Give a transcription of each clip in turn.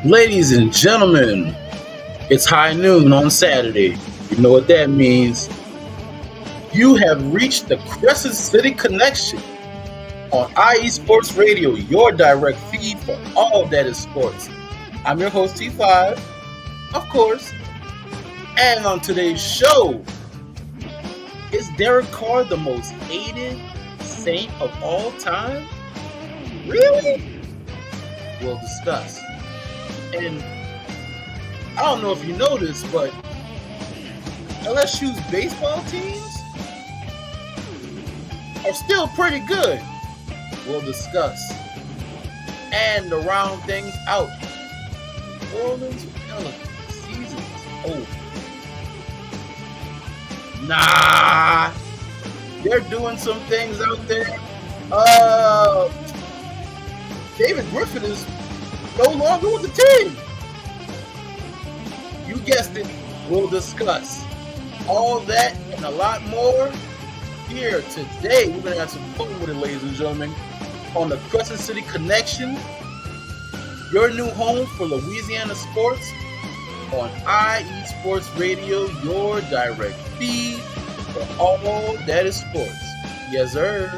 Ladies and gentlemen, it's high noon on Saturday. You know what that means. You have reached the Crescent City Connection on IE Sports Radio, your direct feed for all that is sports. I'm your host, T5, of course. And on today's show, is Derek Carr the most hated Saint of all time? Really? We'll discuss. And I don't know if you know this, but LSU's baseball teams are still pretty good. We'll discuss. And to round things out, New Orleans Pelicans season is over. Nah, they're doing some things out there. David Griffin is no longer with the team. You guessed it. We'll discuss all that and a lot more here today. We're going to have some fun with it, ladies and gentlemen, on the Crescent City Connection, your new home for Louisiana sports on IE Sports Radio, your direct feed for all that is sports. Yes, sir.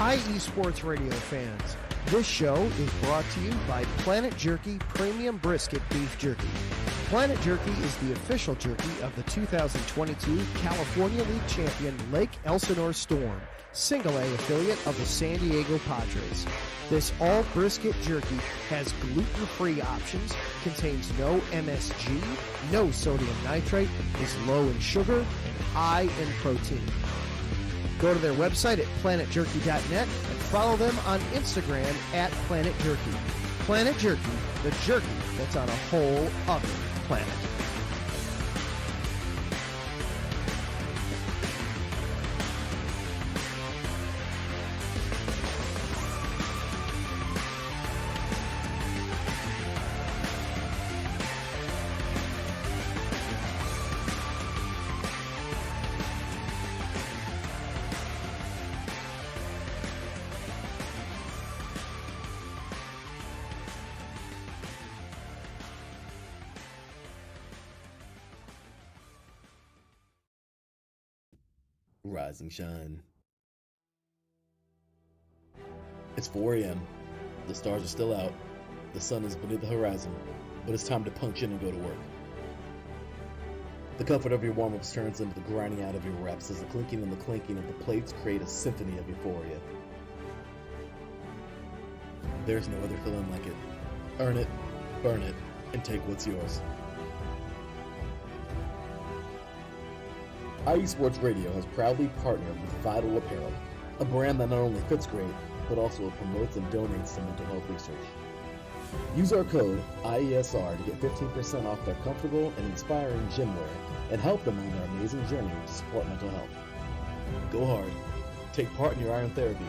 IE Sports Radio fans, this show is brought to you by Planet Jerky Premium Brisket Beef Jerky. Planet Jerky is the official jerky of the 2022 California League champion Lake Elsinore Storm, Single A affiliate of the San Diego Padres. This all brisket jerky has gluten-free options, contains no MSG, no sodium nitrate, is low in sugar, and high in protein. Go to their website at planetjerky.net and follow them on Instagram at Planet Jerky. Planet Jerky, the jerky that's on a whole other planet. Rise and shine. It's 4 a.m. The stars are still out. The sun is beneath the horizon, but it's time to punch in and go to work. The comfort of your warm-ups turns into the grinding out of your reps as the clinking and the clanking of the plates create a symphony of euphoria. There's no other feeling like it. Earn it, burn it, and take what's yours. IE Sports Radio has proudly partnered with Vital Apparel, a brand that not only fits great, but also promotes and donates to mental health research. Use our code IESR to get 15% off their comfortable and inspiring gym wear and help them on their amazing journey to support mental health. Go hard, take part in your iron therapy,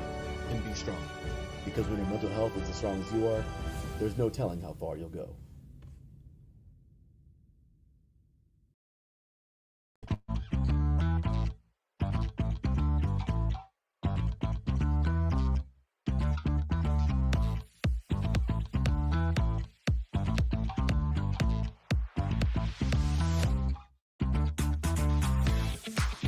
and be strong. Because when your mental health is as strong as you are, there's no telling how far you'll go.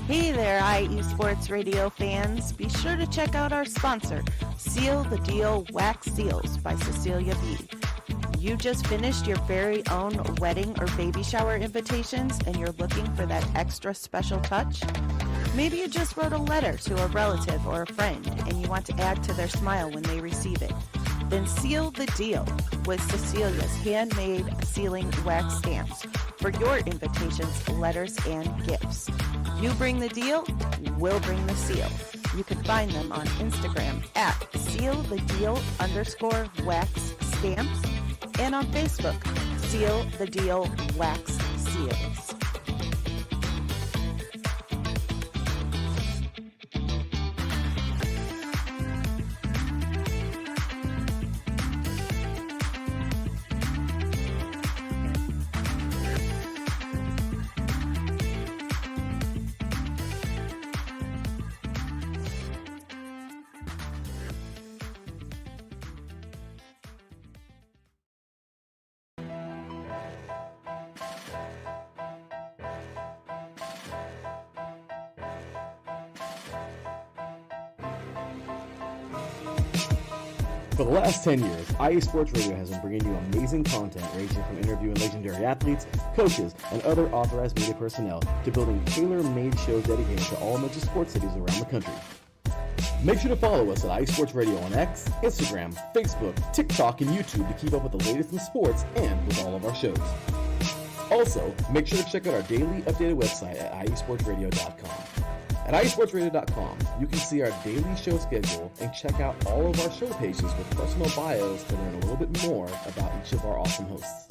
Hey there, IE Sports Radio fans. Be sure to check out our sponsor, Seal the Deal Wax Seals by Cecilia B. You just finished your very own wedding or baby shower invitations and you're looking for that extra special touch? Maybe you just wrote a letter to a relative or a friend and you want to add to their smile when they receive it. Then seal the deal with Cecilia's handmade sealing wax stamps for your invitations, letters, and gifts. You bring the deal, we'll bring the seal. You can find them on Instagram at sealthedeal_wax stamps and on Facebook, Seal the Deal Wax Seals. For the last 10 years, IE Sports Radio has been bringing you amazing content ranging from interviewing legendary athletes, coaches, and other authorized media personnel to building tailor-made shows dedicated to all major sports cities around the country. Make sure to follow us at IE Sports Radio on X, Instagram, Facebook, TikTok, and YouTube to keep up with the latest in sports and with all of our shows. Also, make sure to check out our daily updated website at iesportsradio.com. At iesportsradio.com, you can see our daily show schedule and check out all of our show pages with personal bios to learn a little bit more about each of our awesome hosts.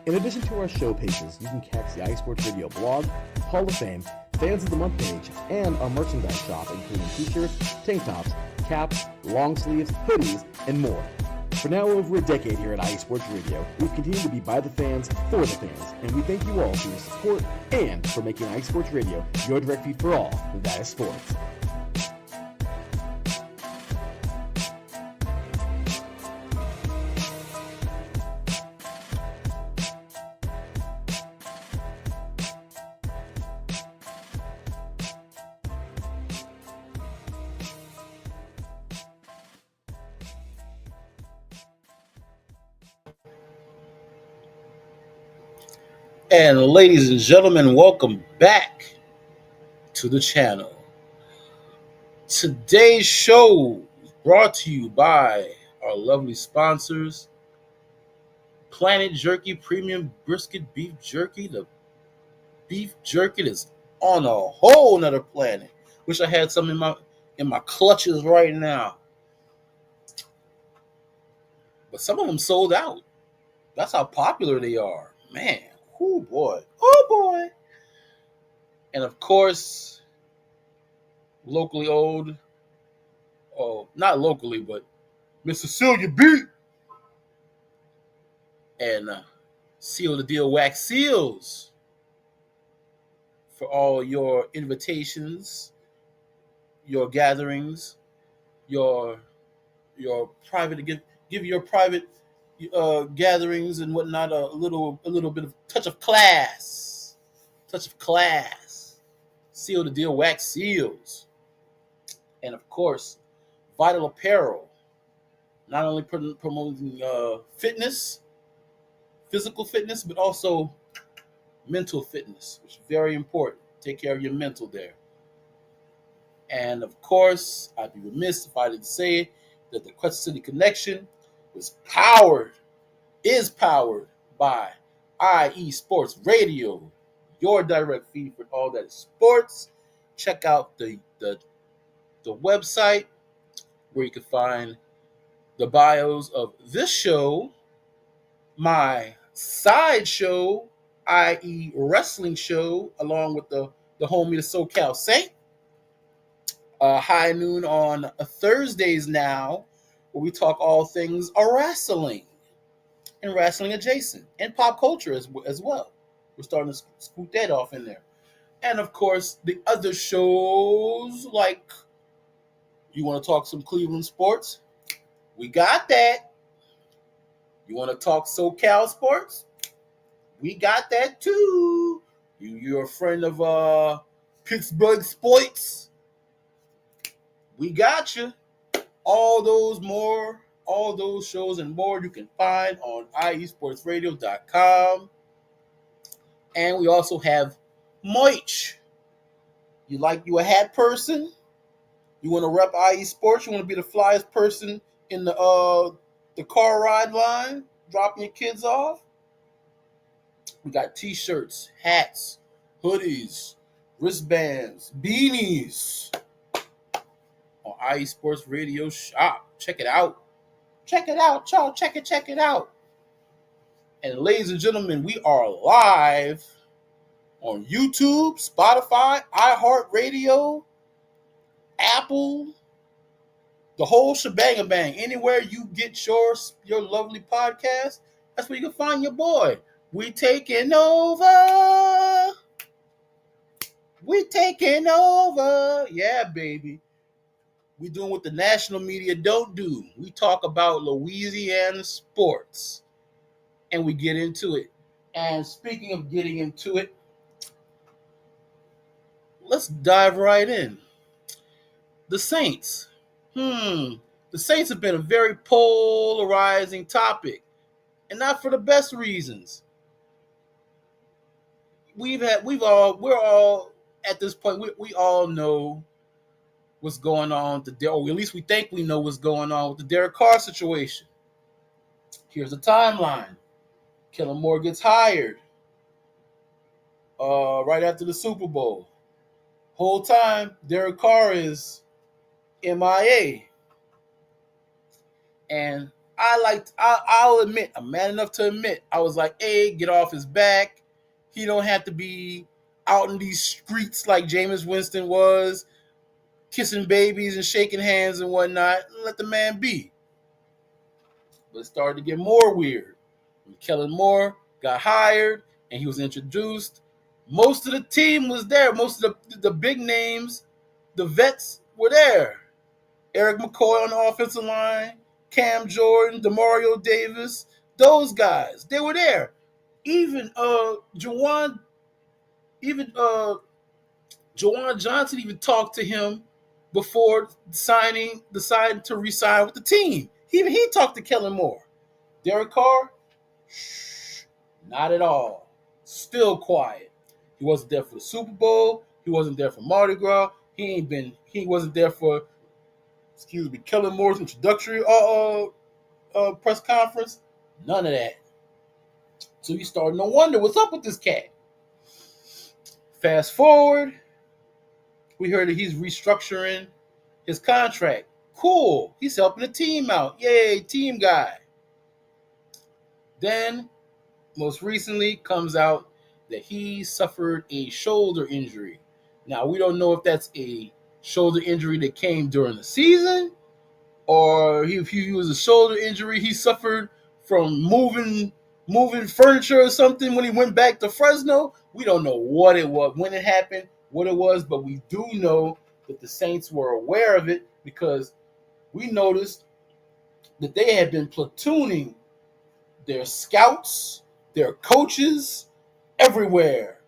In addition to our show pages, you can catch the iSports Radio blog, Hall of Fame, Fans of the Month page, and our merchandise shop, including t-shirts, tank tops, caps, long sleeves, hoodies, and more. For now over a decade here at IE Sports Radio, we've continued to be by the fans, for the fans, and we thank you all for your support and for making IE Sports Radio your direct feed for all that is sports. And ladies and gentlemen, welcome back to the channel. Today's show is brought to you by our lovely sponsors, Planet Jerky Premium Brisket Beef Jerky. The beef jerky is on a whole nother planet. Wish I had some in my clutches right now. But some of them sold out. That's how popular they are. Man. Oh boy. Oh boy. And of course, locally owned, not locally, but Miss Cecilia B. And Seal the Deal Wax Seals for all your invitations, your gatherings, your private, give your private gatherings and whatnot a little bit of touch of class. Seal the Deal Wax Seals. And of course, Vital Apparel, not only promoting fitness, physical fitness, but also mental fitness, which is very important. Take care of your mental there. And of course, I'd be remiss if I didn't say that the Crescent City Connection is powered by IE Sports Radio, your direct feed for all that is sports. Check out the website where you can find the bios of this show, my side show, i.e. wrestling show, along with the homie, the SoCal Saint. High noon on Thursdays now, where we talk all things wrestling and wrestling adjacent and pop culture as well. We're starting to scoot that off in there. And of course, the other shows, like you want to talk some Cleveland sports, we got that. You want to talk SoCal sports, we got that too. You're a friend of Pittsburgh sports, we got you. All those shows and more you can find on iesportsradio.com. And we also have merch. You a hat person? You want to rep IE Sports? You want to be the flyest person in the car ride line, dropping your kids off. We got t-shirts, hats, hoodies, wristbands, beanies on IE Sports Radio Shop. Check it out. Check it out, y'all. Check it out. And ladies and gentlemen, we are live on YouTube, Spotify, iHeartRadio, Apple, the whole shebang bang. Anywhere you get your lovely podcast, that's where you can find your boy. We taking over. We taking over. Yeah, baby. We doing what the national media don't do. We talk about Louisiana sports. And we get into it. And speaking of getting into it, let's dive right in. The Saints. The Saints have been a very polarizing topic. And not for the best reasons. We're all at this point, we all know what's going on or at least we think we know what's going on with the Derek Carr situation. Here's the timeline. Kellen Moore gets hired right after the Super Bowl. Whole time, Derek Carr is MIA. And I'll admit, I'm mad enough to admit, I was like, hey, get off his back. He don't have to be out in these streets like Jameis Winston was, kissing babies and shaking hands and whatnot. Let the man be. But it started to get more weird. When Kellen Moore got hired and he was introduced, most of the team was there. Most of the big names, the vets were there. Eric McCoy on the offensive line, Cam Jordan, Demario Davis, those guys, they were there. Even Jawan Johnson even talked to him before deciding to re-sign with the team. He talked to Kellen Moore. Derek Carr, not at all. Still quiet. He wasn't there for the Super Bowl. He wasn't there for Mardi Gras. He wasn't there for, Kellen Moore's introductory press conference. None of that. So you starting to wonder what's up with this cat. Fast forward, we heard that he's restructuring his contract. Cool. He's helping the team out. Yay, team guy. Then, most recently, comes out that he suffered a shoulder injury. Now, we don't know if that's a shoulder injury that came during the season, or if he was a shoulder injury he suffered from moving furniture or something when he went back to Fresno. We don't know what it was, when it happened, what it was, but we do know that the Saints were aware of it because we noticed that they had been platooning their scouts, their coaches, everywhere.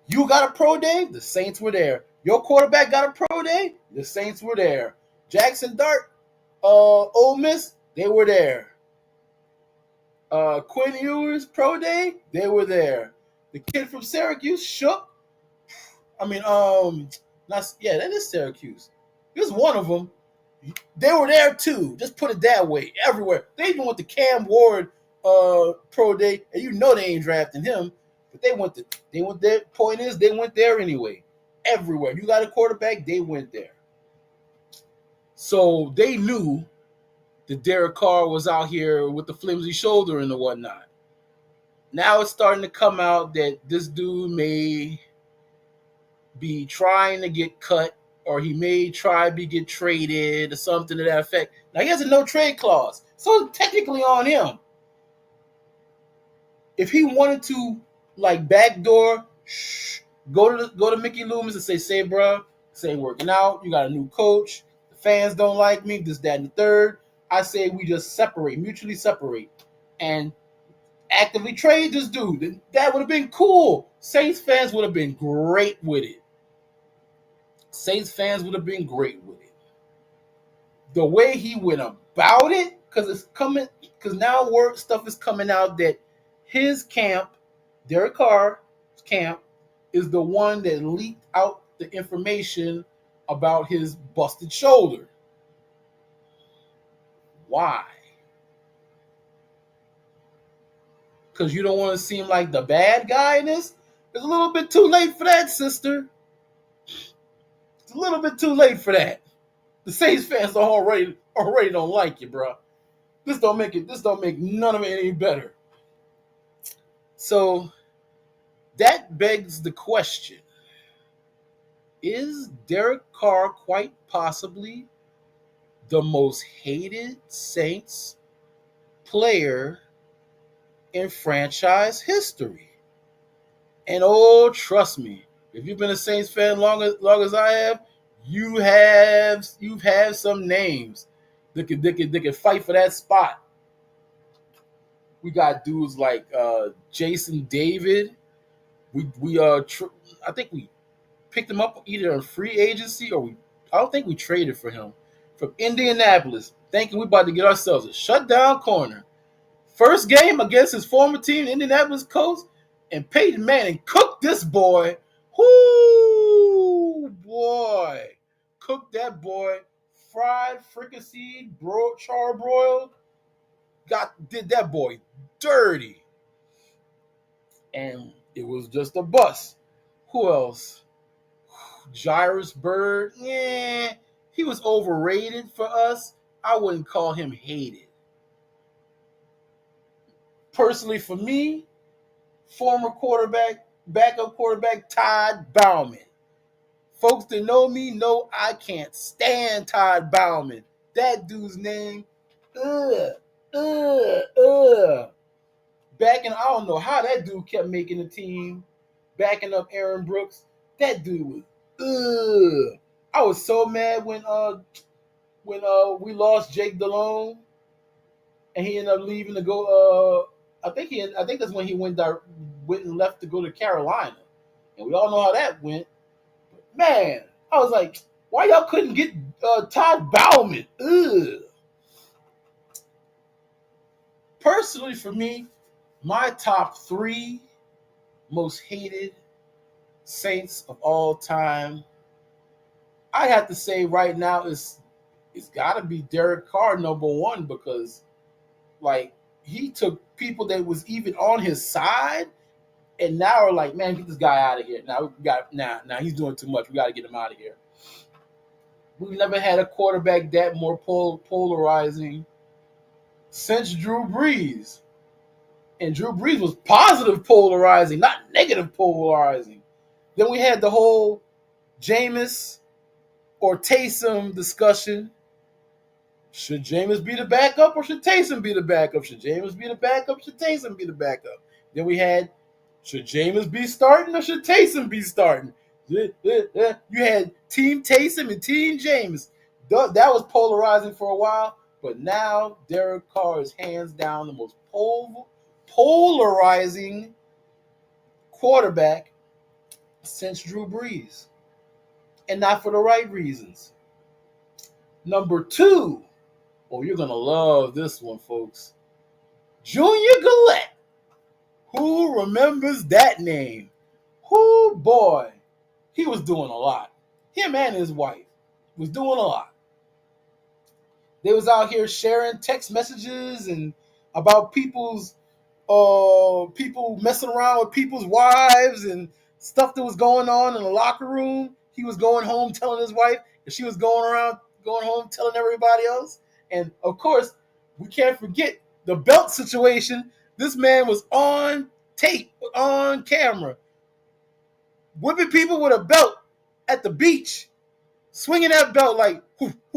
You got a pro day? The Saints were there. Your quarterback got a pro day? The Saints were there. Jackson Dart, Ole Miss, they were there. Quinn Ewers pro day, they were there. The kid from Syracuse, Shook. That is Syracuse. There's one of them. They were there too. Just put it that way. Everywhere. They even went to Cam Ward pro day, and you know they ain't drafting him, but they went there. Point is, they went there anyway. Everywhere. You got a quarterback, they went there. So they knew that Derek Carr was out here with the flimsy shoulder and the whatnot. Now it's starting to come out that this dude may be trying to get cut, or he may try to get traded or something to that effect. Now he has a no trade clause, so it's technically on him. If he wanted to, like, backdoor, go to Mickey Loomis and say, bro, this ain't working out. You got a new coach. The fans don't like me. This, that, and the third. I say we just mutually separate, and actively trade this dude. That would have been cool. Saints fans would have been great with it. The way he went about it, because now stuff is coming out that his camp, Derek Carr's camp, is the one that leaked out the information about his busted shoulder. Why? Because you don't want to seem like the bad guy in this? It's a little bit too late for that, sister. It's a little bit too late for that. The Saints fans already don't like you, bro. This don't make none of it any better. So that begs the question. Is Derek Carr quite possibly the most hated Saints player in franchise history? And oh, trust me, if you've been a Saints fan long as I have, you've had some names that could fight for that spot. We got dudes like Jason David. I think we picked him up either on free agency or I don't think we traded for him from Indianapolis, thinking we about to get ourselves a shutdown corner. First game against his former team, Indianapolis Colts, and Peyton Manning cooked this boy. Whoo, boy. Cooked that boy. Fried, fricasseed, charbroiled. Did that boy dirty. And it was just a bust. Who else? Jairus Byrd. Yeah, he was overrated for us. I wouldn't call him hated. Personally, for me, former backup quarterback Todd Bowman. Folks that know me know I can't stand Todd Bowman. That dude's name, Backing, I don't know how that dude kept making the team, backing up Aaron Brooks. That dude was, I was so mad when we lost Jake Delhomme, and he ended up leaving to go. I think that's when he went and left to go to Carolina, and we all know how that went. But man, I was like, why y'all couldn't get Todd Bowman? Personally, for me, my top 3 most hated Saints of all time, I have to say right now it's got to be Derek Carr number 1, because like he took people that was even on his side and now are like, man, get this guy out of here. Now he's doing too much. We got to get him out of here. We've never had a quarterback that more polarizing since Drew Brees. And Drew Brees was positive polarizing, not negative polarizing. Then we had the whole Jameis or Taysom discussion. Should Jameis be the backup or should Taysom be the backup? Should Jameis be the backup? Should Taysom be the backup? Then we had, should Jameis be starting or should Taysom be starting? You had Team Taysom and Team Jameis. That was polarizing for a while, but now Derek Carr is hands down the most polarizing quarterback since Drew Brees. And not for the right reasons. Number 2, oh, you're going to love this one, folks. Junior Gillette. Who remembers that name? Who, boy, he was doing a lot. Him and his wife was doing a lot. They was out here sharing text messages and about people messing around with people's wives and stuff that was going on in the locker room. He was going home telling his wife, and she was going home telling everybody else. And of course, we can't forget the belt situation. This man was on tape, on camera, whipping people with a belt at the beach, swinging that belt like,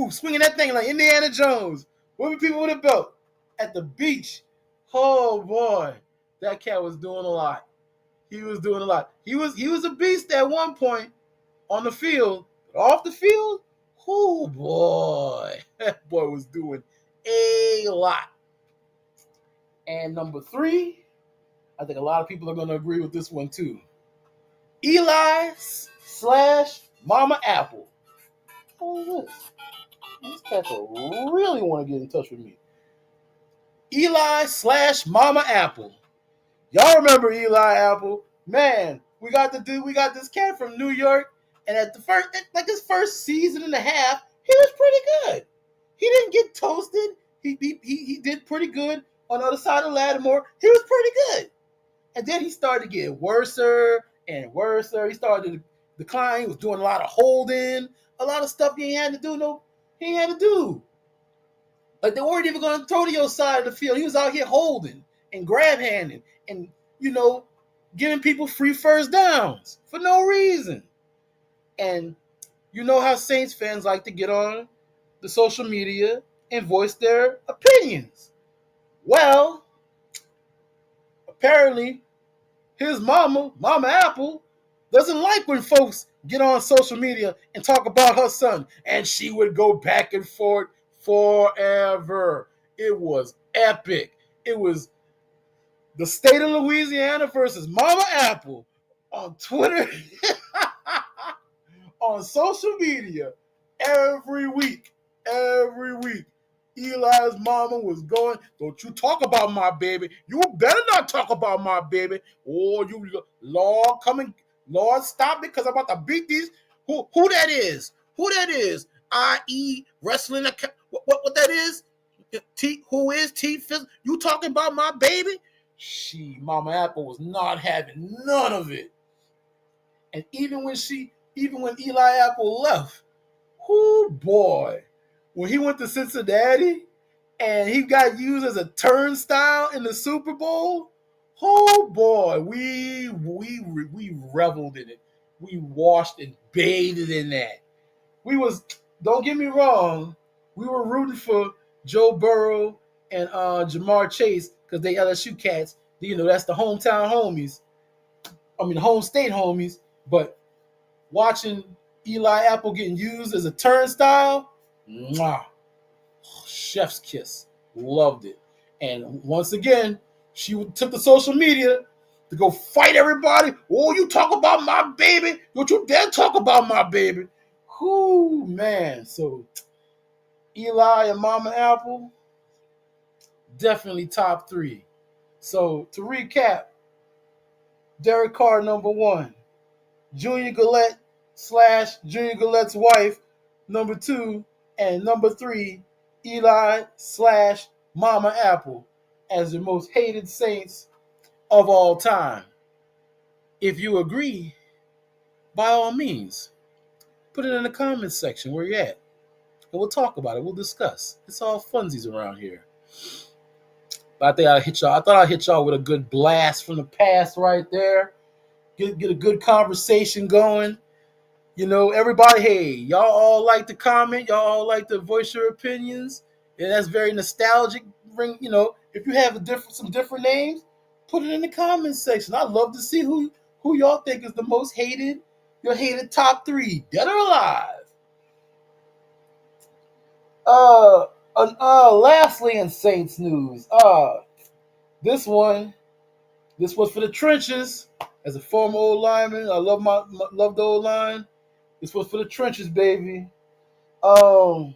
swinging that thing like Indiana Jones, whipping people with a belt at the beach. Oh boy, that cat was doing a lot. He was doing a lot. He was a beast at one point on the field, but off the field, oh boy, that boy was doing a lot. And number 3, I think a lot of people are going to agree with this one too. Eli / Mama Apple. What is this? These cats really want to get in touch with me. Eli / Mama Apple. Y'all remember Eli Apple? Man, we got this cat from New York, and at his first season and a half, he was pretty good. He didn't get toasted. He did pretty good on the other side of Lattimore. He was pretty good. And then he started to get worser and worser. He started to decline. He was doing a lot of holding, a lot of stuff he ain't had to do. He ain't had to do. Like they weren't even going to throw to your side of the field. He was out here holding and grab handing and giving people free first downs for no reason. And you know how Saints fans like to get on the social media and voice their opinions. Well, apparently his Mama Apple, doesn't like when folks get on social media and talk about her son. And she would go back and forth forever. It was epic. It was the state of Louisiana versus Mama Apple on Twitter, on social media, every week. Every week. Eli's mama was going, don't you talk about my baby. You better not talk about my baby. Oh, you, Lord, stop me because I'm about to beat these. Who that is? Who that is? I.E. wrestling. What that is? Who is T? You talking about my baby? Mama Apple was not having none of it. And even when Eli Apple left, oh boy, when he went to Cincinnati and he got used as a turnstile in the Super Bowl, oh boy, we reveled in it. We washed and bathed in that. Don't get me wrong, we were rooting for Joe Burrow and Jamar Chase because they LSU cats. That's the hometown homies. The home state homies. But watching Eli Apple getting used as a turnstile, mwah, chef's kiss. Loved it. And once again, she took the social media to go fight everybody. Oh, you talk about my baby. Don't you dare talk about my baby. Whoo, man. So Eli and Mama Apple, definitely top 3. So to recap, Derek Carr, number 1. Junior Gillette / Junior Gillette's wife, number 2. And number 3, Eli / Mama Apple as the most hated Saints of all time. If you agree, by all means, put it in the comments section where you're at. And we'll talk about it. We'll discuss. It's all funsies around here. But I think I thought I'd hit y'all with a good blast from the past right there. Get a good conversation going. Everybody, hey, y'all all like to comment. Y'all all like to voice your opinions. And that's very nostalgic. If you have some different names, put it in the comments section. I'd love to see who y'all think is the most hated, your hated top 3, dead or alive. Lastly in Saints news, this was for the trenches. As a former old lineman, I love the old line. This was for the trenches, baby. New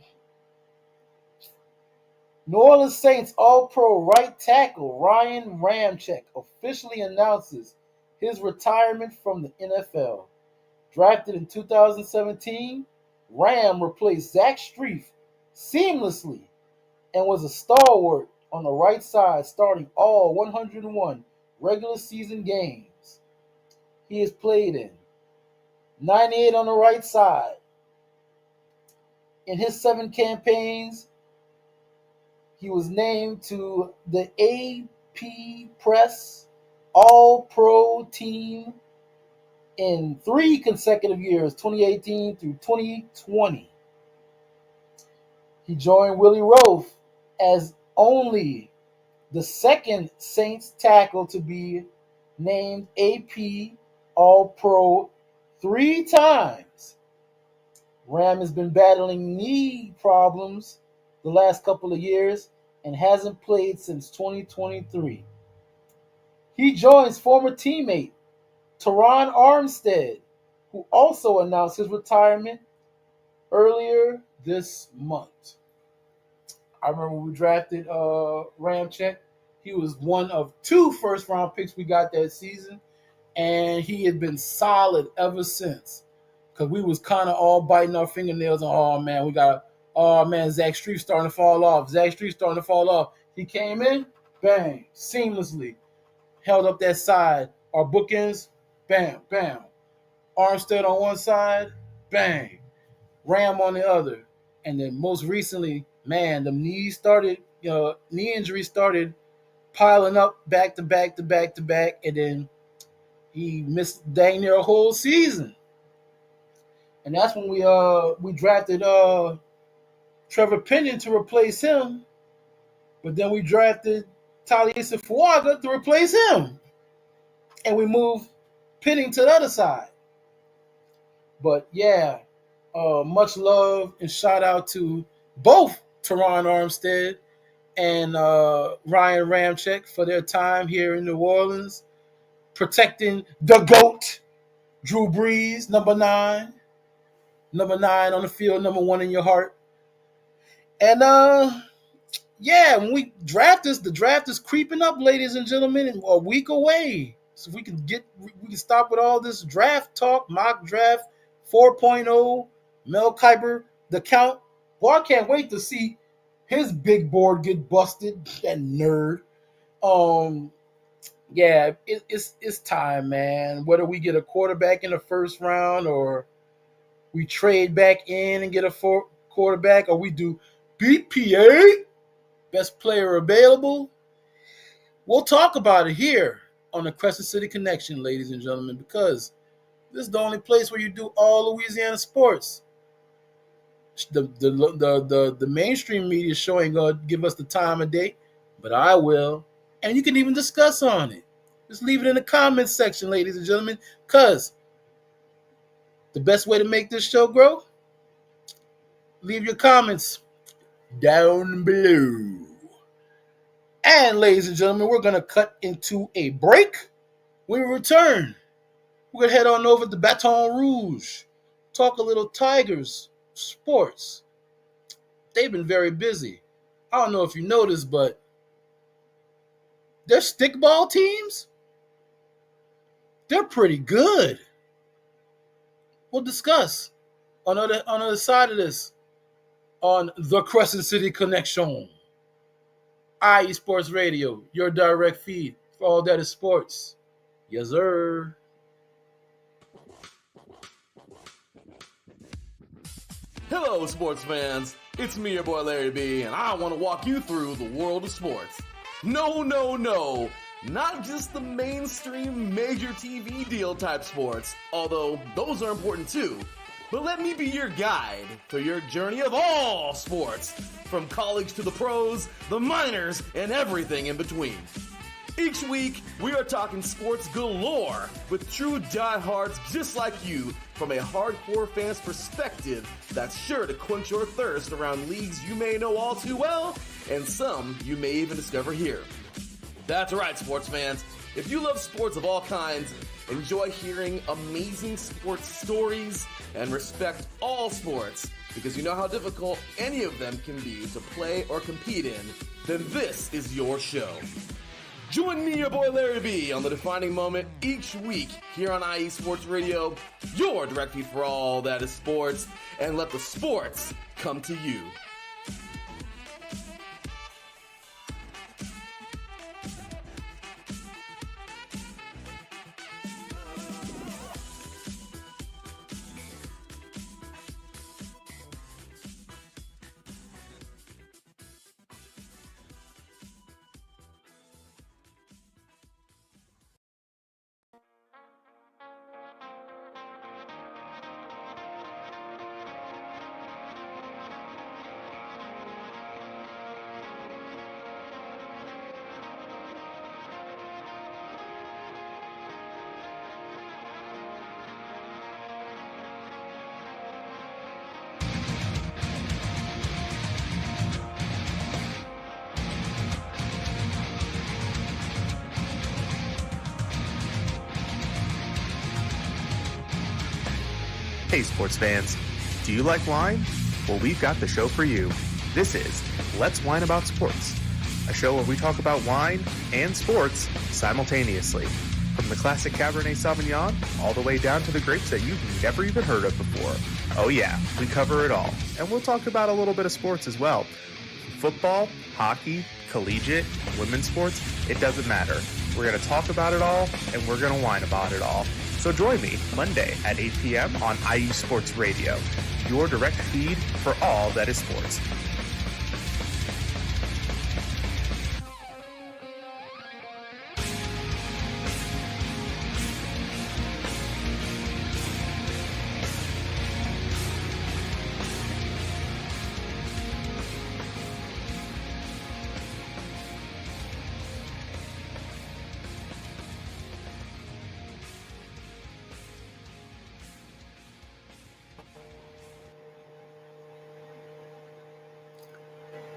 Orleans Saints All-Pro right tackle Ryan Ramczyk officially announces his retirement from the NFL. Drafted in 2017, Ram replaced Zach Strief seamlessly and was a stalwart on the right side, starting all 101 regular season games he has played in. 98 on the right side. In his 7 campaigns, he was named to the AP Press All-Pro team in 3 consecutive years, 2018 through 2020. He joined Willie Roaf as only the second Saints tackle to be named AP All-Pro 3 times. Ram has been battling knee problems the last couple of years and hasn't played since 2023. He joins former teammate Teron Armstead, who also announced his retirement earlier this month. I remember when we drafted Ramczyk. He was one of 2 first-round picks we got that season, and he had been solid ever since. Because we was kind of all biting our fingernails and, oh, man, we got Oh man, Zach Streif starting to fall off. He came in, bang, seamlessly. Held up that side. Our bookends, bam, bam. Armstead on one side, bang. Ram on the other. And then most recently, man, the knee injuries started piling up back to back to back to back. And then he missed dang near a whole season. And that's when we drafted Trevor Pinion to replace him. But then we drafted Taliesin Fuaga to replace him. And we moved Pinion to the other side. But yeah, much love and shout out to both Teron Armstead and Ryan Ramczyk for their time here in New Orleans, protecting the GOAT, Drew Brees, number 9 on the field, number 1 in your heart. And yeah, when we draft this, the draft is creeping up, ladies and gentlemen, and a week away. So if we can stop with all this draft talk, mock draft 4.0, Mel Kiper, the count. Well, I can't wait to see his big board get busted. That nerd. Yeah, it's time, man. Whether we get a quarterback in the first round or we trade back in and get a quarterback, or we do BPA, best player available. We'll talk about it here on the Crescent City Connection, ladies and gentlemen, because this is the only place where you do all Louisiana sports. The mainstream media show ain't gonna give us the time of day, but I will, and you can even discuss on it. Just leave it in the comments section, ladies and gentlemen, because the best way to make this show grow, leave your comments down below. And ladies and gentlemen, we're gonna cut into a break. When we return, we're going to head on over to Baton Rouge, talk a little Tigers sports. They've been very busy. I don't know if you noticed, but their stickball teams, they're pretty good. We'll discuss on the other side of this on the Crescent City Connection. IE Sports Radio, your direct feed for all that is sports. Yes, sir. Hello, sports fans. It's me, your boy Larry B, and I want to walk you through the world of sports. No, not just the mainstream major TV deal type sports, although those are important too. But let me be your guide through your journey of all sports, from college to the pros, the minors, and everything in between. Each week, we are talking sports galore with true diehards just like you from a hardcore fan's perspective that's sure to quench your thirst around leagues you may know all too well and some you may even discover here. That's right, sports fans. If you love sports of all kinds, enjoy hearing amazing sports stories, and respect all sports because you know how difficult any of them can be to play or compete in, then this is your show. Join me, your boy Larry B, on the defining moment each week here on IE Sports Radio, your direct feed for all that is sports, and let the sports come to you. Hey sports fans, do you like wine? Well, we've got the show for you. This is Let's Wine About Sports, a show where we talk about wine and sports simultaneously. From the classic Cabernet Sauvignon all the way down to the grapes that you've never even heard of before. Oh yeah, we cover it all. And we'll talk about a little bit of sports as well. Football, hockey, collegiate, women's sports, it doesn't matter. We're going to talk about it all, and we're going to whine about it all. So join me Monday at 8 p.m. on IU Sports Radio, your direct feed for all that is sports.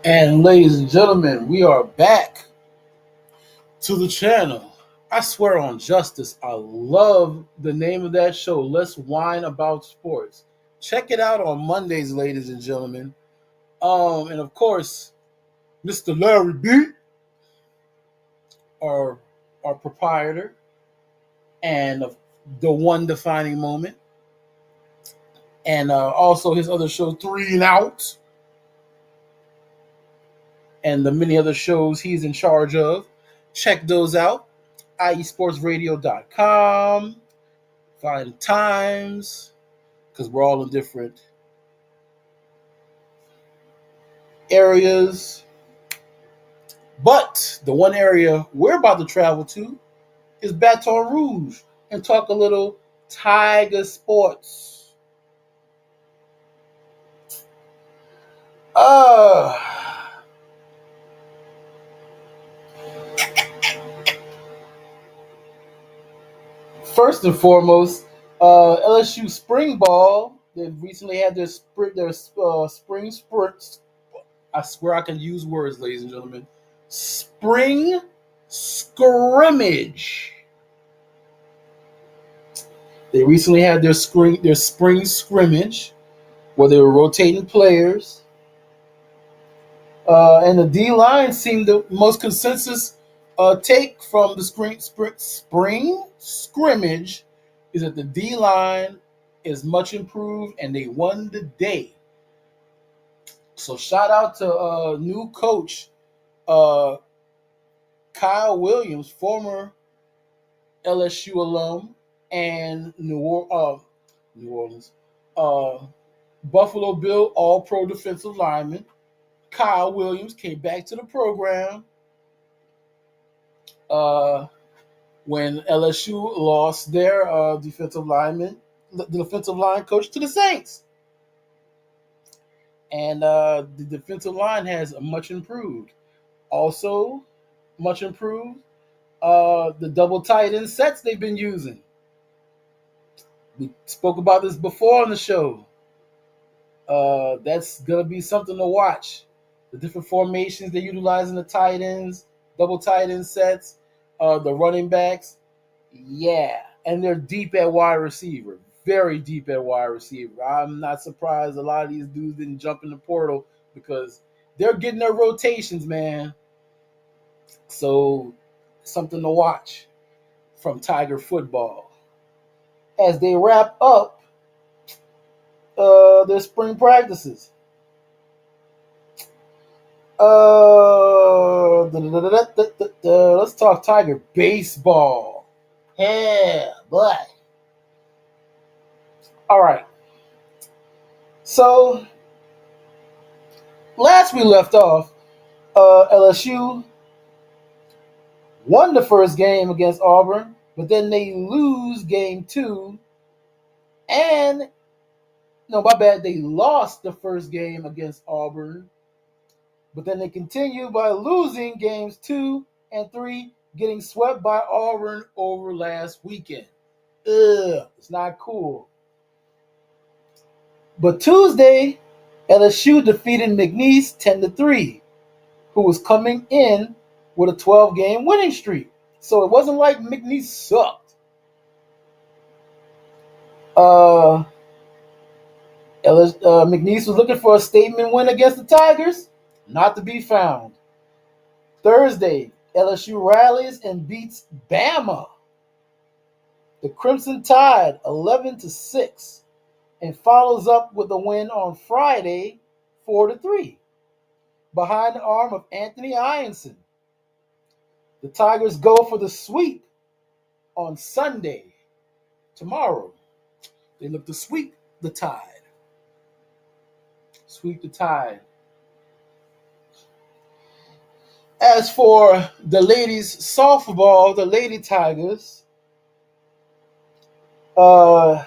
And ladies and gentlemen, we are back to the channel. I swear on justice, I love the name of that show. Let's whine about sports. Check it out on Mondays, ladies and gentlemen. And of course, Mr. Larry B, our proprietor, and the one defining moment, and also his other show, Three and Out, and the many other shows he's in charge of. Check those out. iesportsradio.com. Find times, because we're all in different areas. But the one area we're about to travel to is Baton Rouge and talk a little Tiger sports. First and foremost, LSU spring ball. They've recently had their spring spurts. I swear I can use words, ladies and gentlemen. Spring scrimmage. They recently had their spring scrimmage where they were rotating players. And the D-line seemed the most consensus take from the spring scrimmage is that the D-line is much improved and they won the day. So shout out to new coach Kyle Williams, former LSU alum and New Orleans, Buffalo Bill All-Pro defensive lineman. Kyle Williams came back to the program when LSU lost their defensive line coach to the Saints. And the defensive line has much improved. Also, much improved, the double tight end sets they've been using. We spoke about this before on the show. That's going to be something to watch. The different formations they utilize in the tight ends, double tight end sets, the running backs. Yeah. And they're deep at wide receiver. Very deep at wide receiver. I'm not surprised a lot of these dudes didn't jump in the portal because they're getting their rotations, man. So, something to watch from Tiger football. As they wrap up their spring practices. Let's talk Tiger baseball. Yeah, boy. All right. So, last we left off, LSU won the first game against Auburn, but then they lose game 2. And, no, my bad, they lost the first game against Auburn, but then they continue by losing games 2 and 3, getting swept by Auburn over last weekend. It's not cool. But Tuesday, LSU defeated McNeese 10-3, who was coming in with a 12-game winning streak. So it wasn't like McNeese sucked. McNeese was looking for a statement win against the Tigers. Not to be found. Thursday, LSU rallies and beats Bama. The Crimson Tide 11-6. and follows up with a win on Friday, 4-3, behind the arm of Anthony Ianson. The Tigers go for the sweep on Sunday, tomorrow. They look to sweep the Tide. Sweep the Tide. As for the ladies softball, the Lady Tigers, over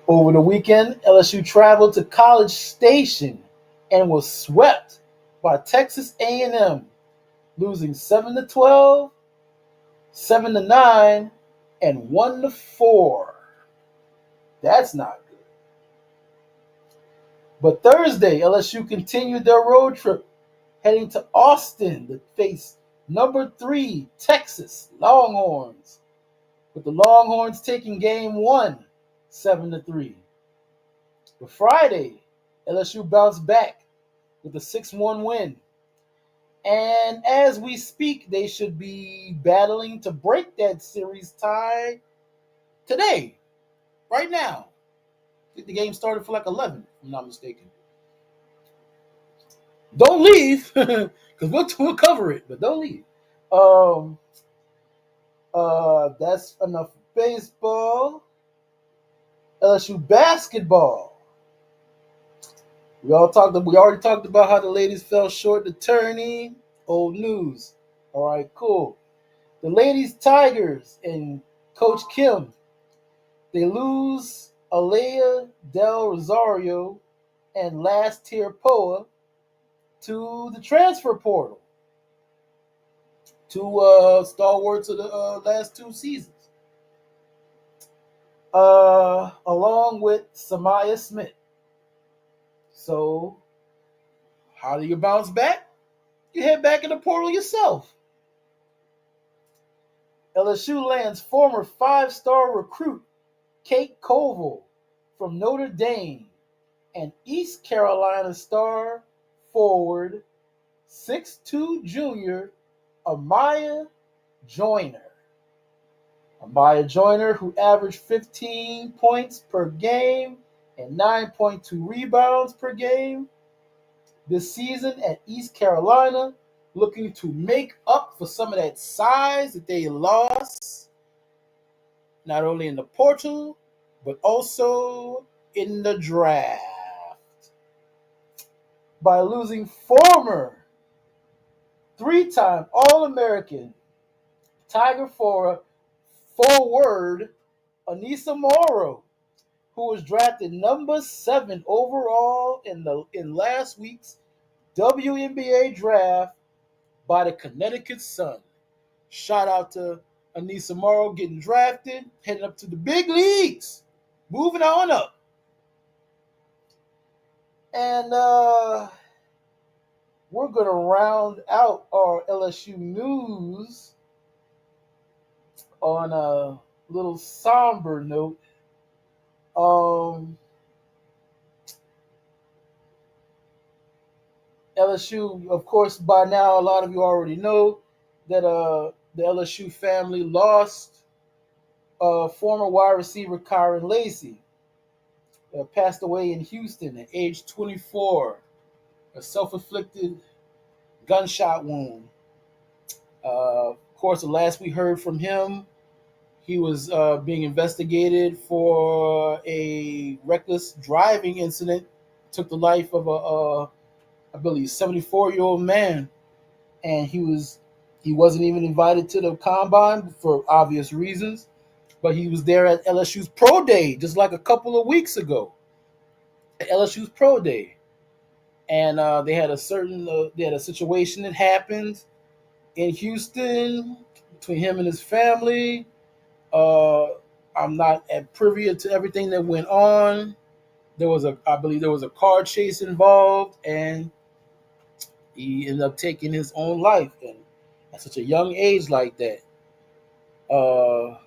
the weekend, LSU traveled to College Station and was swept by Texas A&M, losing 7-12, 7-9, and 1-4. That's not good. But Thursday, LSU continued their road trip, heading to Austin to face number 3 Texas Longhorns, with the Longhorns taking game 1, 7-3. But Friday, LSU bounced back with a 6-1 win. And as we speak, they should be battling to break that series tie today, right now. I think the game started for like 11, if I'm not mistaken. Don't leave, because we'll cover it, but don't leave. That's enough baseball. LSU basketball. We already talked about how the ladies fell short the tourney. Old news. All right, cool. The ladies Tigers and Coach Kim, they lose Alea Del Rosario and last tier Poa to the transfer portal. Two stalwarts of the last 2 seasons. Along with Samaya Smith. So, how do you bounce back? You head back in the portal yourself. LSU lands former 5-star recruit Kate Koval from Notre Dame and East Carolina star forward 6'2" junior Amaya Joyner. Amaya Joyner, who averaged 15 points per game and 9.2 rebounds per game this season at East Carolina, looking to make up for some of that size that they lost, not only in the portal, but also in the draft, by losing former 3-time All-American Tiger forward Anissa Morrow, who was drafted number 7 overall in last week's WNBA draft by the Connecticut Sun. Shout out to Anissa Morrow getting drafted, heading up to the big leagues, moving on up. And we're going to round out our LSU news on a little somber note. LSU, of course, by now a lot of you already know that the LSU family lost former wide receiver Kyron Lacey. Passed away in Houston at age 24, a self-inflicted gunshot wound. Of course, the last we heard from him, he was being investigated for a reckless driving incident. Took the life of I believe, 74-year-old man, and he wasn't even invited to the combine for obvious reasons, but he was there at LSU's Pro Day just like a couple of weeks ago. At LSU's Pro Day, and they had a situation that happened in Houston between him and his family. I'm not privy to everything that went on. I believe there was a car chase involved, and he ended up taking his own life, and at such a young age like that. I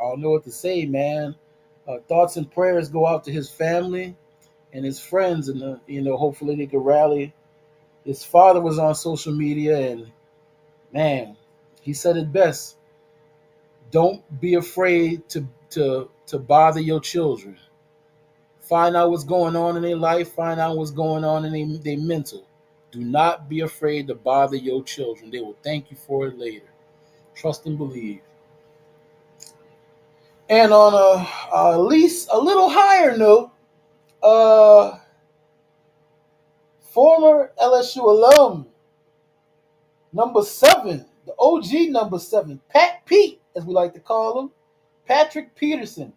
don't know what to say, man. Thoughts and prayers go out to his family and his friends, and hopefully they can rally. His father was on social media, and man, he said it best. Don't be afraid to bother your children. Find out what's going on in their life. Find out what's going on in their mental. Do not be afraid to bother your children. They will thank you for it later. Trust and believe. And on at least a little higher note, former LSU alum, number 7, the OG number 7, Pat Pete, as we like to call him, Patrick Peterson,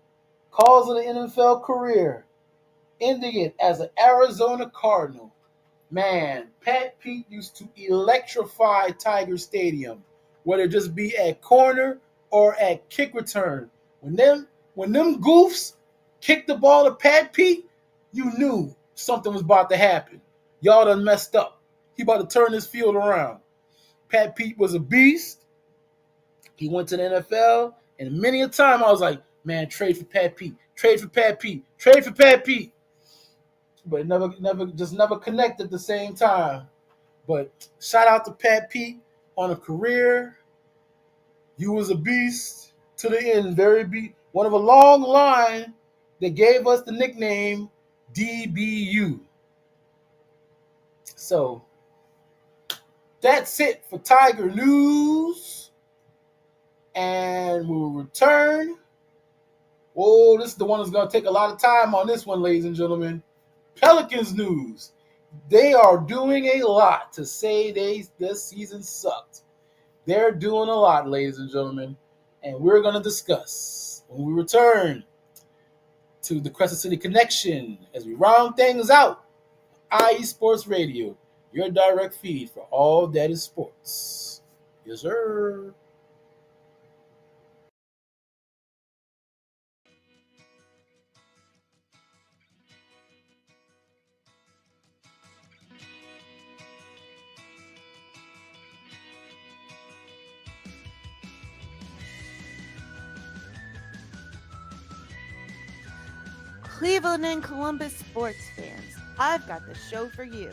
calls it an NFL career, ending it as an Arizona Cardinal. Man, Pat Pete used to electrify Tiger Stadium, whether it just be at corner or at kick return. When them goofs kicked the ball to Pat Pete, you knew something was about to happen. Y'all done messed up. He about to turn this field around. Pat Pete was a beast. He went to the NFL, and many a time I was like, man, trade for Pat Pete. Trade for Pat Pete. Trade for Pat Pete. But it never connected at the same time. But shout out to Pat Pete on a career. You was a beast to the end, very beast. One of a long line that gave us the nickname DBU. So that's it for Tiger News. And we'll return. Whoa, this is the one that's going to take a lot of time on this one, ladies and gentlemen. Pelicans news. They are doing a lot to say this season sucked. They're doing a lot, ladies and gentlemen. And we're going to discuss when we return to the Crescent City Connection as we round things out. IE Sports Radio, your direct feed for all that is sports. Yes, sir. Cleveland and Columbus sports fans, I've got the show for you.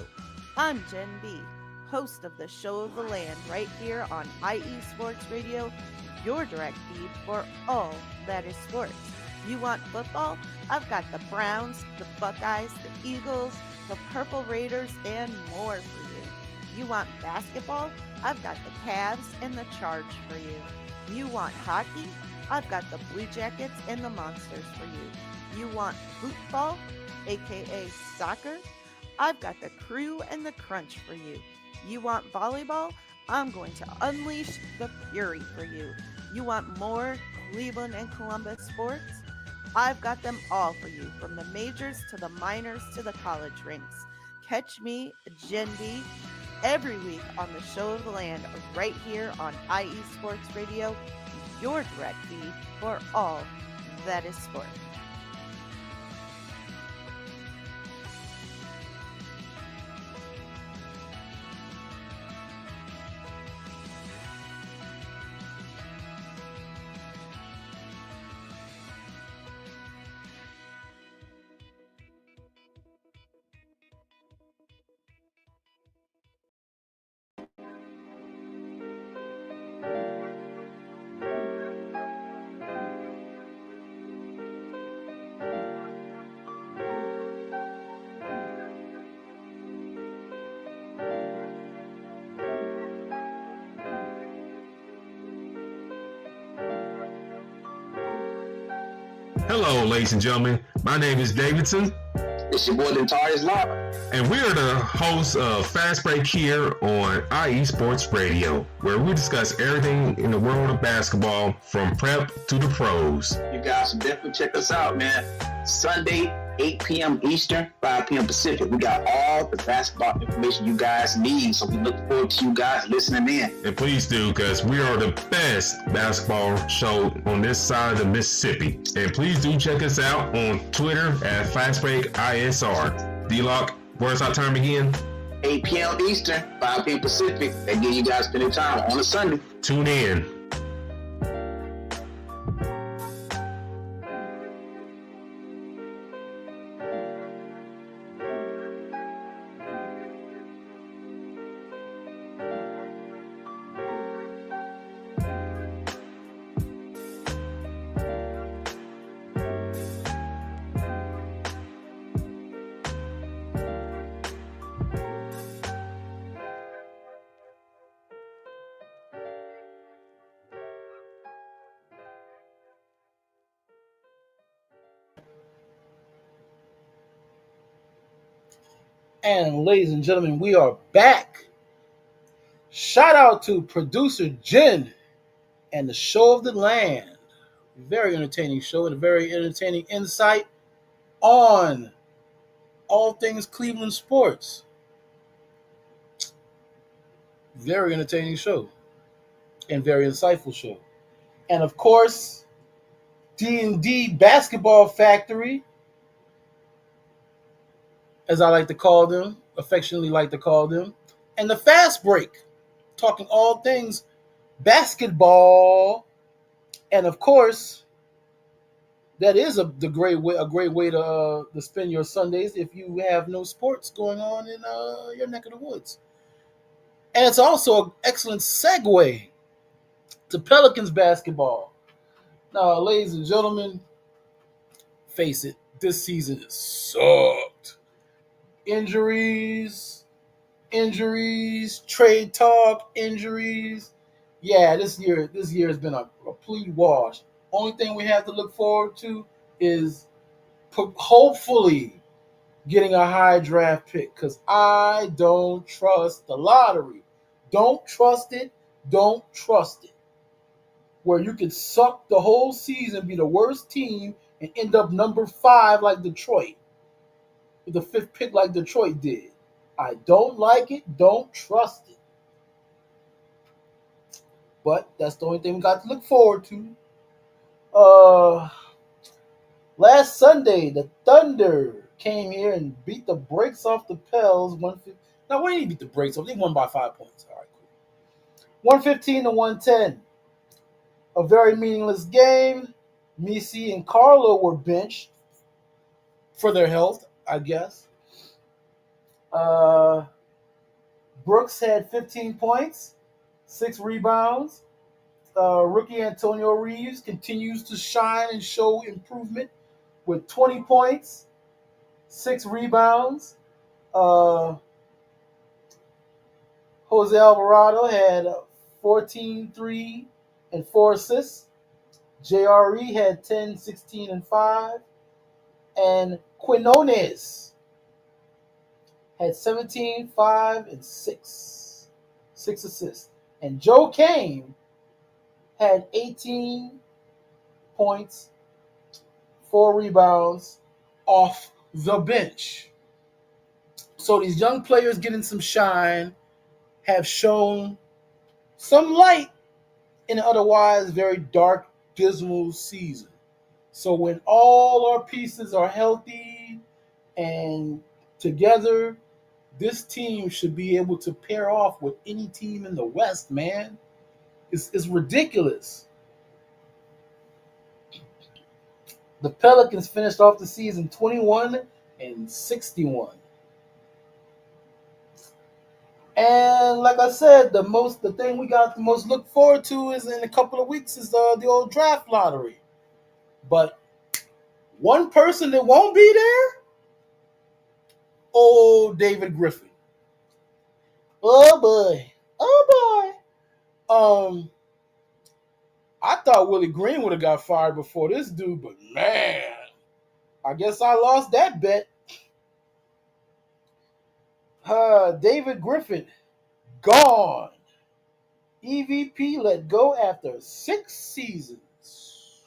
I'm Jen B, host of the Show of the Land right here on IE Sports Radio, your direct feed for all that is sports. You want football? I've got the Browns, the Buckeyes, the Eagles, the Purple Raiders, and more for you. You want basketball? I've got the Cavs and the Charge for you. You want hockey? I've got the Blue Jackets and the Monsters for you. You want football, aka soccer? I've got the Crew and the Crunch for you. You want volleyball? I'm going to unleash the fury for you. You want more Cleveland and Columbus sports? I've got them all for you, from the majors to the minors to the college rinks. Catch me, Jen B, every week on the Show of the Land right here on IE Sports Radio, your direct feed for all that is sport. Hello, ladies and gentlemen. My name is Davidson. It's your boy, Dentarius Law. And we're the hosts of Fast Break here on IE Sports Radio, where we discuss everything in the world of basketball from prep to the pros. You guys should definitely check us out, man. Sunday, 8 p.m. Eastern, 5 p.m. Pacific. We got all the basketball information you guys need, so we look forward to you guys listening in. And please do, because we are the best basketball show on this side of the Mississippi. And please do check us out on Twitter at FastBreakISR. D-Lock, where's our time again? 8 p.m. Eastern, 5 p.m. Pacific. That gives you guys plenty of time on a Sunday. Tune in. And ladies and gentlemen, we are back. Shout out to producer Jen and the Show of the Land. Very entertaining show and a very entertaining insight on all things Cleveland sports. Very entertaining show and very insightful show. And of course, D&D Basketball Factory, as I like to call them, affectionately like to call them, and the Fast Break, talking all things basketball. And of course, that is a great way to spend your Sundays if you have no sports going on in your neck of the woods. And it's also an excellent segue to Pelicans basketball. Now, ladies and gentlemen, face it, this season has sucked. Injuries, trade talk, injuries. Yeah, this year has been a complete wash. Only thing we have to look forward to is hopefully getting a high draft pick, because I don't trust the lottery. Don't trust it. Don't trust it. Where you could suck the whole season, be the worst team, and end up number 5 like Detroit, with the 5th pick like Detroit did. I don't like it. Don't trust it. But that's the only thing we got to look forward to. Last Sunday, the Thunder came here and beat the brakes off the Pels. 150. Now, what did he beat the brakes off? They won by 5 points. All right, cool. 115-110. A very meaningless game. Misi and Carlo were benched for their health, I guess. Brooks had 15 points, 6 rebounds. Rookie Antonio Reeves continues to shine and show improvement with 20 points, 6 rebounds. Jose Alvarado had 14, 3, and 4 assists. JRE had 10, 16, and 5. And Quinones had 17, 5, and 6. 6 assists. And Joe Kane had 18 points, 4 rebounds off the bench. So these young players getting some shine have shown some light in an otherwise very dark, dismal season. So when all our pieces are healthy and together, this team should be able to pair off with any team in the West, man. It's ridiculous. The Pelicans finished off the season 21-61. And like I said, the thing we got the most look forward to is in a couple of weeks is the old draft lottery. But one person that won't be there, David Griffin. Oh boy. I thought Willie Green would have got fired before this dude, but man, I guess I lost that bet. David Griffin, gone. EVP let go after 6 seasons.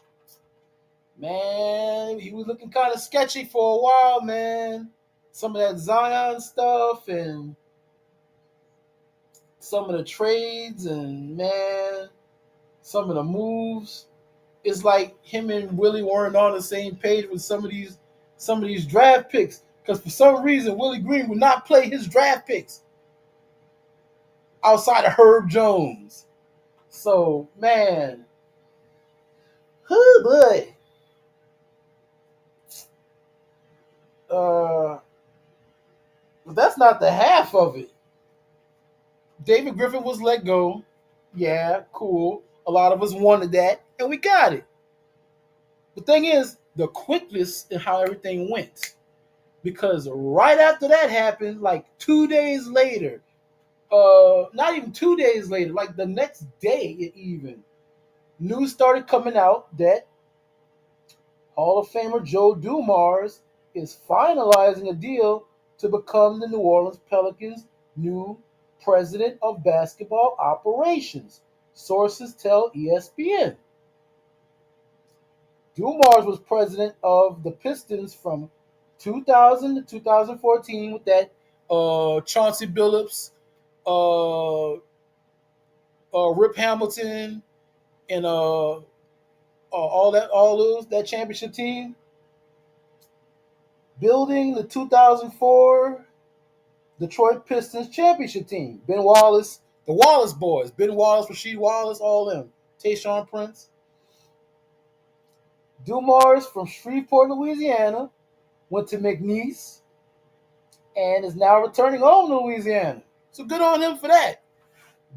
Man, he was looking kind of sketchy for a while, man. Some of that Zion stuff and some of the trades and, man, some of the moves. It's like him and Willie weren't on the same page with some of these draft picks. Because for some reason, Willie Green would not play his draft picks outside of Herb Jones. So, man. Oh, boy. But that's not the half of it. David Griffin was let go. Yeah, cool. A lot of us wanted that, and we got it. The thing is, the quickness in how everything went. Because right after that happened, like 2 days later, not even 2 days later, like the next day even, news started coming out that Hall of Famer Joe Dumars is finalizing a deal to become the New Orleans Pelicans' new president of basketball operations, sources tell ESPN. Dumars was president of the Pistons from 2000 to 2014 with that Chauncey Billups, Rip Hamilton, and all those that championship team. Building the 2004 Detroit Pistons championship team. Ben Wallace, the Wallace boys, Ben Wallace, Rasheed Wallace, all them. Tayshaun Prince. Dumars from Shreveport, Louisiana, went to McNeese and is now returning home to Louisiana. So good on him for that.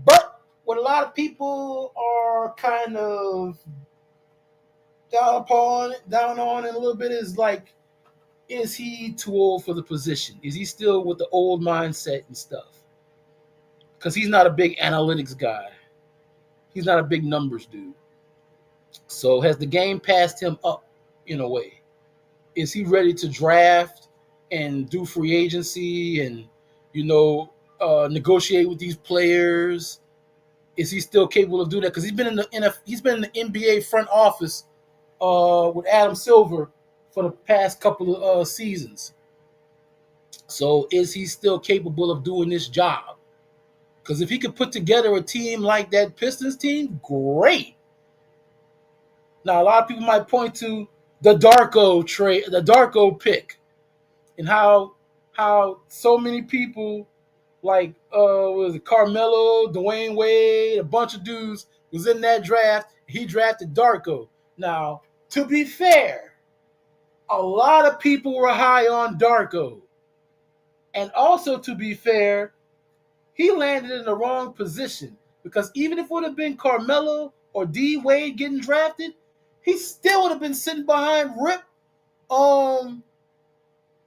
But what a lot of people are kind of down on in a little bit is like, is he too old for the position? Is he still with the old mindset and stuff? Because he's not a big analytics guy. He's not a big numbers dude. So has the game passed him up in a way? Is he ready to draft and do free agency and, negotiate with these players? Is he still capable of doing that? Because he's been in the NBA front office with Adam Silver for the past couple of seasons. So is he still capable of doing this job? Because if he could put together a team like that Pistons team, great. Now, a lot of people might point to the Darko trade, the Darko pick, and how so many people like was it Carmelo, Dwayne Wade, a bunch of dudes was in that draft. He drafted Darko. Now, to be fair, a lot of people were high on Darko. And also, to be fair, he landed in the wrong position. Because even if it would have been Carmelo or D Wade getting drafted, he still would have been sitting behind Rip, both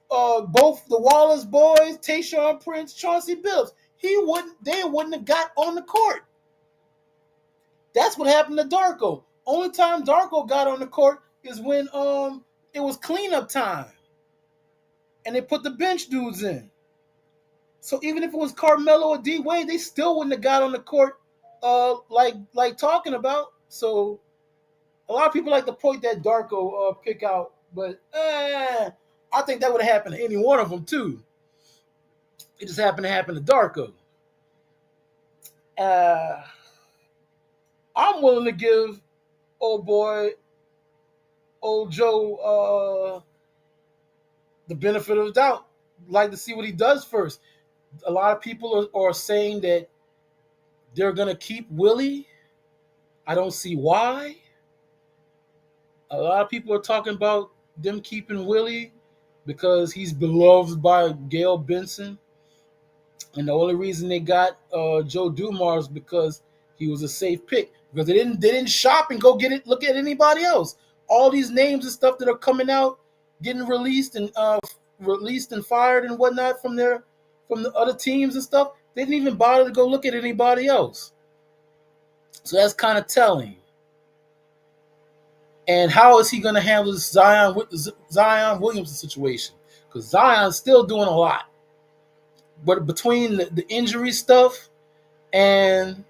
the Wallace boys, Tayshaun Prince, Chauncey Billups. They wouldn't have got on the court. That's what happened to Darko. Only time Darko got on the court is when it was cleanup time. And they put the bench dudes in. So even if it was Carmelo or D Wade, they still wouldn't have got on the court like talking about. So a lot of people like to point that Darko pick out, but I think that would have happened to any one of them too. It just happened to happen to Darko. I'm willing to give old Joe, the benefit of the doubt. Like to see what he does first. A lot of people are saying that they're going to keep Willie. I don't see why. A lot of people are talking about them keeping Willie because he's beloved by Gail Benson. And the only reason they got Joe Dumars because he was a safe pick. Because they didn't shop and go look at anybody else. All these names and stuff that are coming out, getting released and fired and whatnot from the other teams and stuff, they didn't even bother to go look at anybody else. So that's kind of telling. And how is he going to handle this Zion Williamson situation? Because Zion's still doing a lot. But between the injury stuff and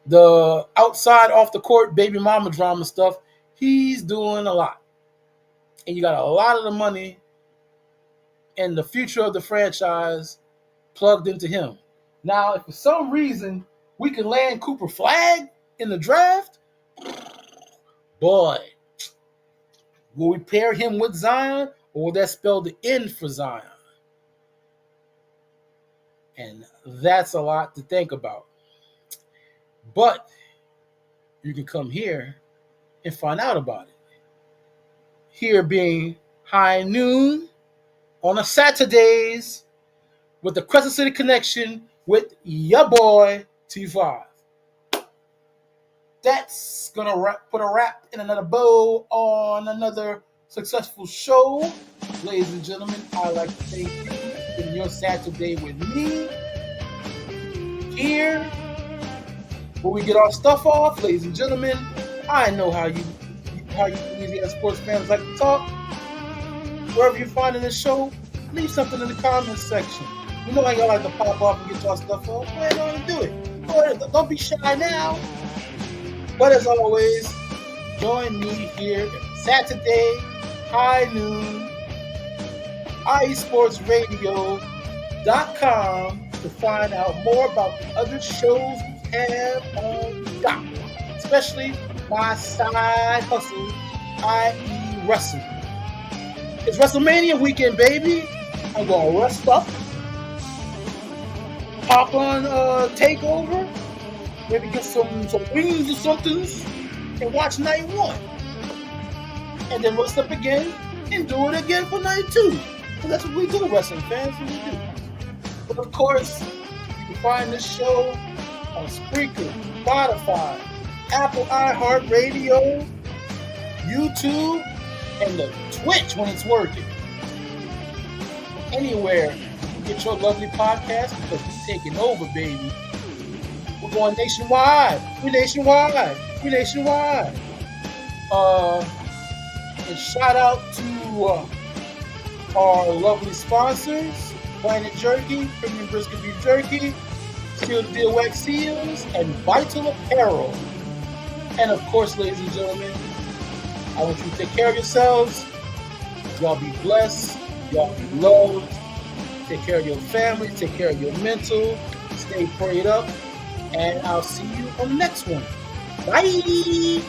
the outside off the court baby mama drama stuff, he's doing a lot. And you got a lot of the money and the future of the franchise plugged into him. Now, if for some reason we can land Cooper Flagg in the draft, boy, will we pair him with Zion, or will that spell the end for Zion? And that's a lot to think about. But you can come here and find out about it. Here being high noon on a Saturdays with the Crescent City Connection with your boy T5. That's gonna put a wrap in another bow on another successful show. Ladies and gentlemen, I'd like to thank you for spending your Saturday with me here where we get our stuff off. Ladies and gentlemen, I know how you Louisiana sports fans like to talk. Wherever you're finding this show, leave something in the comments section. You know, I like to pop off and get y'all stuff on. Go ahead on and do it. Go ahead. Don't be shy now. But as always, join me here Saturday, high noon, IESportsRadio.com to find out more about the other shows we have on dock, especially my side hustle, i.e. wrestling. It's WrestleMania weekend, baby. I'm gonna rest up, pop on TakeOver, maybe get some wings or something, and watch night 1. And then rest up again and do it again for night 2. So that's what we do, wrestling fans. What we do. But of course, you can find this show on Spreaker, Spotify, Apple iHeartRadio, YouTube, and the Twitch when it's working. Anywhere you get your lovely podcast because we're taking over, baby. We're going nationwide. We're nationwide. We're nationwide. And shout out to our lovely sponsors, Planet Jerky, Premium Brisket Beef Jerky, Seal the Deal Wax Seals, and Vital Apparel. And of course, ladies and gentlemen, I want you to take care of yourselves. Y'all be blessed. Y'all be loved. Take care of your family. Take care of your mental. Stay prayed up. And I'll see you on the next one. Bye.